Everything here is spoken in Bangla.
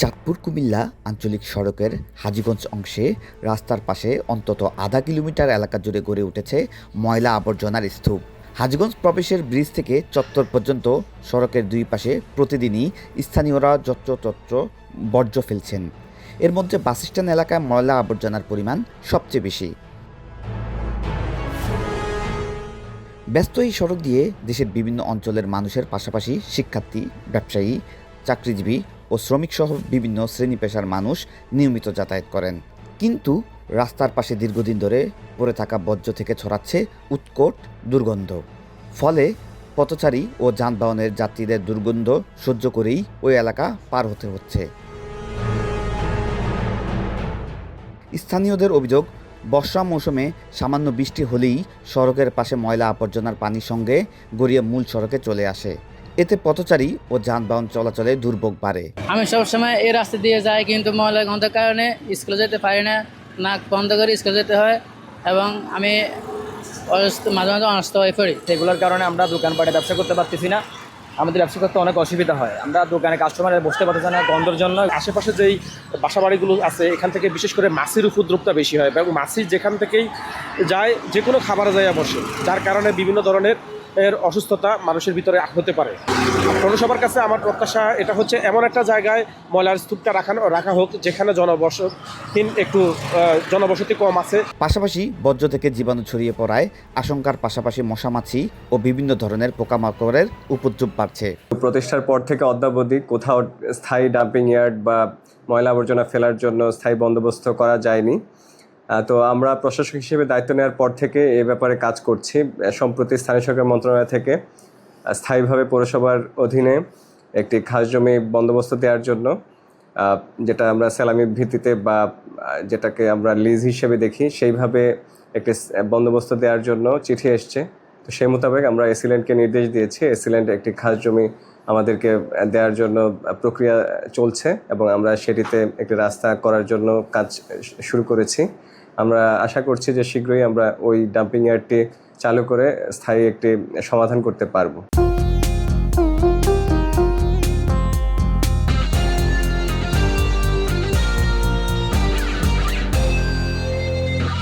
চাঁদপুর কুমিল্লা আঞ্চলিক সড়কের হাজীগঞ্জ অংশে রাস্তার পাশে অন্তত আধা কিলোমিটার এলাকা জুড়ে গড়ে উঠেছে ময়লা আবর্জনার স্তূপ। হাজীগঞ্জ প্রবেশের ব্রিজ থেকে চত্বর পর্যন্ত সড়কের দুই পাশে প্রতিদিনই স্থানীয়রা যত্রতত্র বর্জ্য ফেলছেন। এর মধ্যে বাসস্ট্যান্ড এলাকায় ময়লা আবর্জনার পরিমাণ সবচেয়ে বেশি। ব্যস্ত এই সড়ক দিয়ে দেশের বিভিন্ন অঞ্চলের মানুষের পাশাপাশি শিক্ষার্থী, ব্যবসায়ী, চাকরিজীবী ও শ্রমিকসহ বিভিন্ন শ্রেণী পেশার মানুষ নিয়মিত যাতায়াত করেন। কিন্তু রাস্তার পাশে দীর্ঘদিন ধরে পড়ে থাকা বর্জ্য থেকে ছড়াচ্ছে উৎকট দুর্গন্ধ। ফলে পথচারী ও যানবাহনের যাত্রীদের দুর্গন্ধ সহ্য করেই ওই এলাকা পার হতে হচ্ছে। স্থানীয়দের অভিযোগ, বর্ষা মৌসুমে সামান্য বৃষ্টি হলেই সড়কের পাশে ময়লা আবর্জনার পানির সঙ্গে গড়িয়ে মূল সড়কে চলে আসে। এতে পথচারী ও যানবাহন চলাচলে দুর্ভোগ বাড়ে। আমি সবসময় এই রাস্তা দিয়ে যাই, কিন্তু ময়লা গন্ধের কারণে স্কুলে যেতে পারি না, নাক বন্ধ করে স্কুলে যেতে হয় এবং আমি মাঝে মাঝে অসুস্থ হয়ে পড়ি। সেগুলোর কারণে আমরা দোকানপাটে ব্যবসা করতে পারতেছি না, আমাদের ব্যবসা করতে অনেক অসুবিধা হয়। আমরা দোকানে কাস্টমার বসতে পারতেছি না গন্ধের জন্য। আশেপাশে যেই বাসাবাড়িগুলো আছে এখান থেকে বিশেষ করে মাছির উপদ্রবটা বেশি হয় এবং মাছি যেখান থেকেই যায় যে কোনো খাবারে যায় বসে, যার কারণে বিভিন্ন ধরনের অসুস্থতা মানুষের ভিতরে হতে পারে। পৌরসভার কাছে আমার প্রত্যাশা এটা হচ্ছে এমন একটা জায়গায় ময়লার স্তূপটা রাখা হোক যেখানে জনবসতি কম আছে। পাশাপাশি বর্জ্য থেকে জীবাণু ছড়িয়ে পড়ায় আশঙ্কার পাশাপাশি মশামাছি ও বিভিন্ন ধরনের পোকামাকড়ের উপদ্রব বাড়ছে। প্রতিষ্ঠার পর থেকে অদ্যাবধি কোথাও স্থায়ী ডাম্পিং ইয়ার্ড বা ময়লা আবর্জনা ফেলার জন্য স্থায়ী বন্দোবস্ত করা যায়নি। তো আমরা প্রশাসক হিসেবে দায়িত্ব নেওয়ার পর থেকে এ ব্যাপারে কাজ করছি। সম্প্রতি স্থানীয় সরকার মন্ত্রণালয় থেকে স্থায়ীভাবে পৌরসভার অধীনে একটি খাস জমি বন্দোবস্ত দেওয়ার জন্য, যেটা আমরা স্যালামি ভিত্তিতে বা যেটাকে আমরা লিজ হিসেবে দেখি, সেইভাবে একটি বন্দোবস্ত দেওয়ার জন্য চিঠি এসছে। তো সেই মোতাবেক আমরা এসিল্যান্ডকে নির্দেশ দিয়েছি। এসিল্যান্ড একটি খাস জমি আমাদেরকে দেওয়ার জন্য প্রক্রিয়া চলছে এবং আমরা সেটিতে একটি রাস্তা করার জন্য কাজ শুরু করেছি। আমরা আশা করছি যে শীঘ্রই আমরা ওই ডাম্পিং ইয়ার্ডটি চালু করে স্থায়ী একটি সমাধান করতে পারব।